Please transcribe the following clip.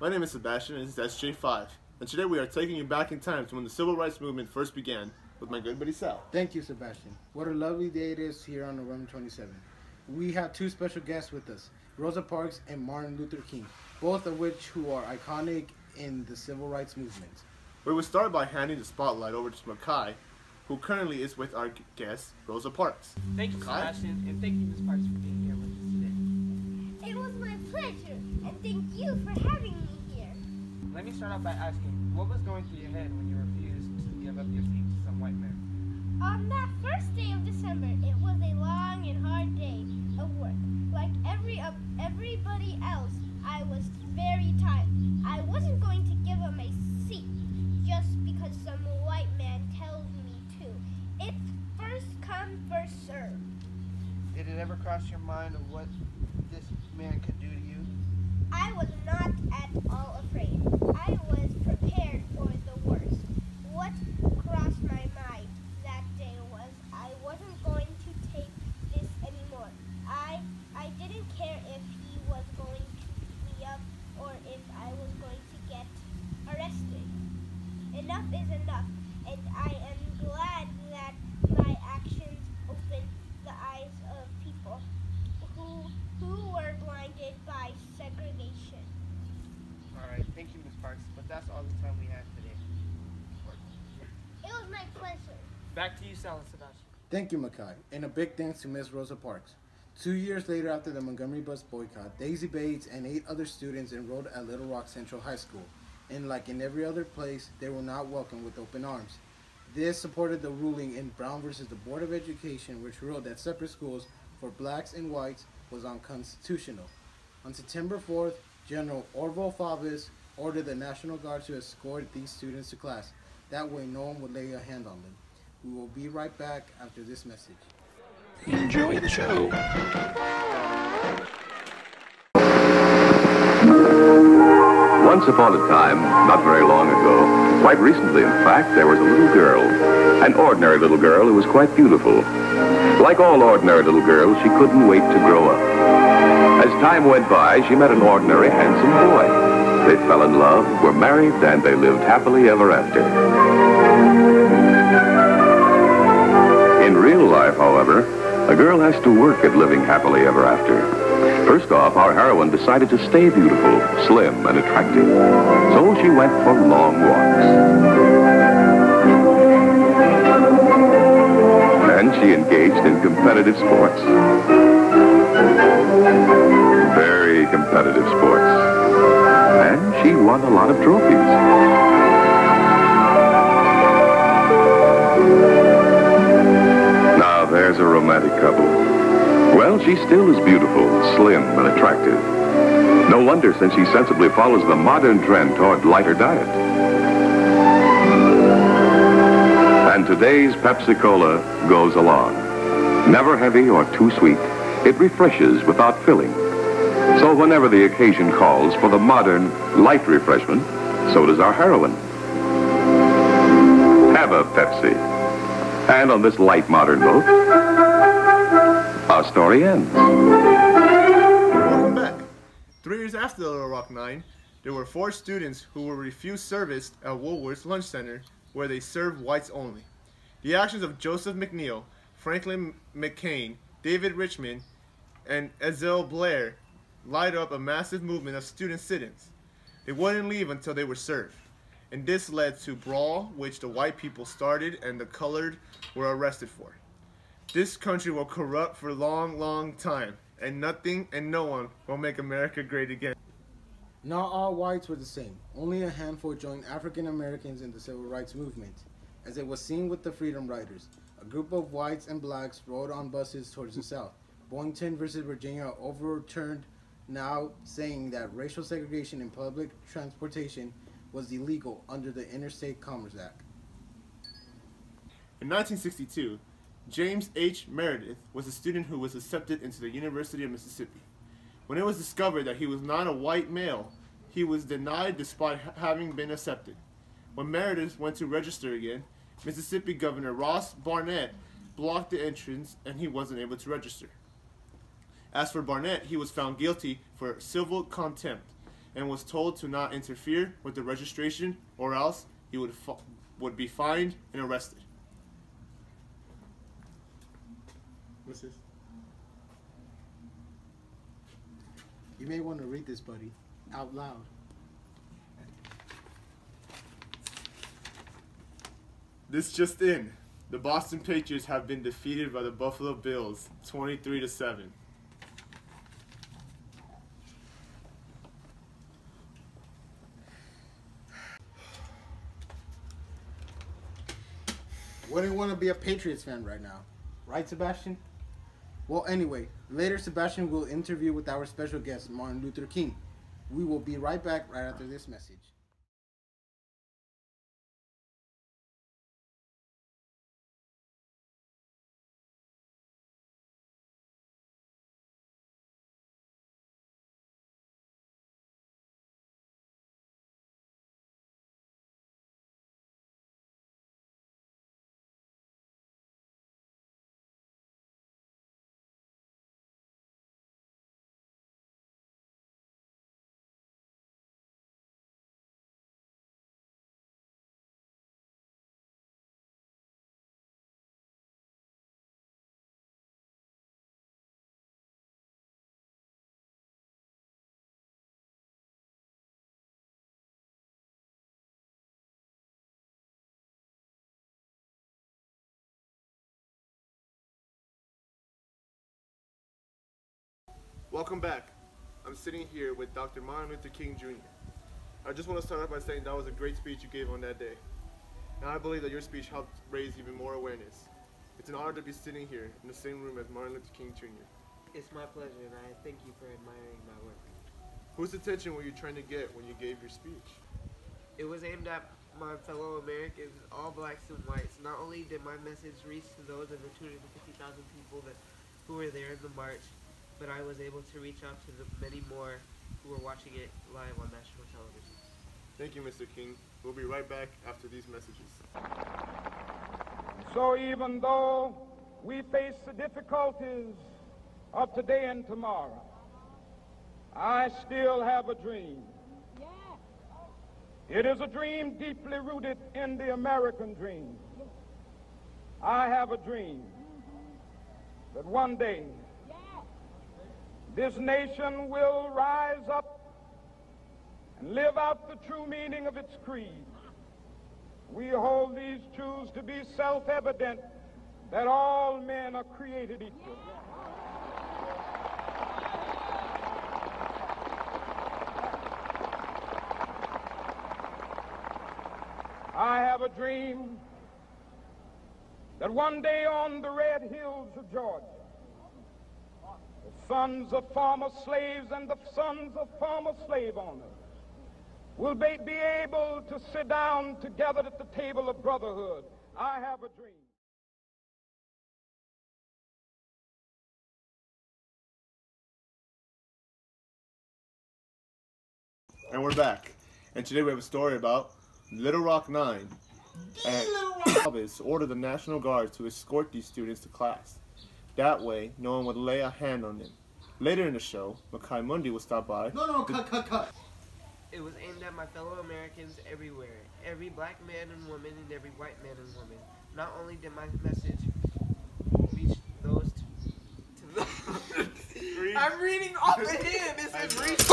My name is Sebastian and this is SJ5. And today we are taking you back in time to when the civil rights movement first began with my good buddy Sal. Thank you, Sebastian. What a lovely day it is here on November 27th. We have two special guests with us, Rosa Parks and Martin Luther King, both of which who are iconic in the civil rights movement. We will start by handing the spotlight over to Makai, who currently is with our guest, Rosa Parks. Thank you, Sebastian, and thank you, Ms. Parks, for being here with us today. It was my pleasure, and thank you for having me here. Let me start off by asking, what was going through your head when you refused to give up your seat to some white men? On that first day of December, it was a long and hard day of work. Like everybody else, I was very tired. I wasn't going to give up my seat just because some white man tells me to. It's first come, first serve. Did it ever cross your mind of what this man could do to you? I was not at all afraid. I was prepared for the worst. What crossed my mind that day was I wasn't going to take this anymore. I didn't care if he was going to beat me up or if I was going to get arrested. Enough is enough, and I am glad that my actions opened the eyes of people who were blinded by segregation. All right, thank you, Ms. Parks, but that's all the time we have today. It was my pleasure. Back to you, Sal and Sebastian. Thank you, Makai, and a big thanks to Ms. Rosa Parks. 2 years later after the Montgomery bus boycott, Daisy Bates and 8 other students enrolled at Little Rock Central High School. And like in every other place, they were not welcomed with open arms. This supported the ruling in Brown versus the Board of Education, which ruled that separate schools for blacks and whites was unconstitutional. On September 4th, General Orville Faubus ordered the National Guard to escort these students to class. That way no one would lay a hand on them. We will be right back after this message. Enjoy the show. Once upon a time, not very long ago, quite recently in fact, there was a little girl, an ordinary little girl who was quite beautiful. Like all ordinary little girls, she couldn't wait to grow up. As time went by, she met an ordinary, handsome boy. They fell in love, were married, and they lived happily ever after. In real life, however, a girl has to work at living happily ever after. First off, our heroine decided to stay beautiful, slim, and attractive. So she went for long walks. And she engaged in competitive sports. Very competitive sports. And she won a lot of trophies. Now there's a romantic couple. Well, she still is beautiful, slim, and attractive. No wonder, since she sensibly follows the modern trend toward lighter diet. And today's Pepsi-Cola goes along. Never heavy or too sweet, it refreshes without filling. So whenever the occasion calls for the modern, light refreshment, so does our heroine. Have a Pepsi. And on this light modern note, our story ends. Welcome back. 3 years after the Little Rock Nine, there were 4 students who were refused service at Woolworth's Lunch Center, where they served whites only. The actions of Joseph McNeil, Franklin McCain, David Richmond, and Ezell Blair light up a massive movement of student sit-ins. They wouldn't leave until they were served. And this led to brawl, which the white people started and the colored were arrested for. This country will corrupt for a long, long time, and nothing and no one will make America great again. Not all whites were the same. Only a handful joined African Americans in the civil rights movement. As it was seen with the Freedom Riders, a group of whites and blacks rode on buses towards the south. Boynton versus Virginia overturned, now saying that racial segregation in public transportation was illegal under the Interstate Commerce Act. In 1962, James H. Meredith was a student who was accepted into the University of Mississippi. When it was discovered that he was not a white male, he was denied despite having been accepted. When Meredith went to register again, Mississippi Governor Ross Barnett blocked the entrance and he wasn't able to register. As for Barnett, he was found guilty for civil contempt. and was told to not interfere with the registration or else he would be fined and arrested. What's this? You may want to read this, buddy, out loud. This just in. The Boston Patriots have been defeated by the Buffalo Bills, 23-7. Wouldn't want to be a Patriots fan right now. Right, Sebastian? Well, anyway, later Sebastian will interview with our special guest, Martin Luther King. We will be right back right after this message. Welcome back. I'm sitting here with Dr. Martin Luther King Jr. I just want to start off by saying that was a great speech you gave on that day. And I believe that your speech helped raise even more awareness. It's an honor to be sitting here in the same room as Martin Luther King Jr. It's my pleasure, and I thank you for admiring my work. Whose attention were you trying to get when you gave your speech? It was aimed at my fellow Americans, all blacks and whites. Not only did my message reach to those of the 250,000 people who were there in the march, but I was able to reach out to the many more who were watching it live on national television. Thank you, Mr. King. We'll be right back after these messages. So even though we face the difficulties of today and tomorrow, I still have a dream. It is a dream deeply rooted in the American dream. I have a dream that one day this nation will rise up and live out the true meaning of its creed. We hold these truths to be self-evident, that all men are created equal. I have a dream that one day on the red hills of Georgia, the sons of former slaves and the sons of former slave owners will be able to sit down together at the table of brotherhood. I have a dream. And we're back. And today we have a story about Little Rock 9. And Chavez ordered the National Guard to escort these students to class. That way, no one would lay a hand on them. Later in the show, Makai Mundi will stop by. Cut. It was aimed at my fellow Americans everywhere, every black man and woman and every white man and woman. Not only did my message reach those to the... I'm reading off of him! It says reach...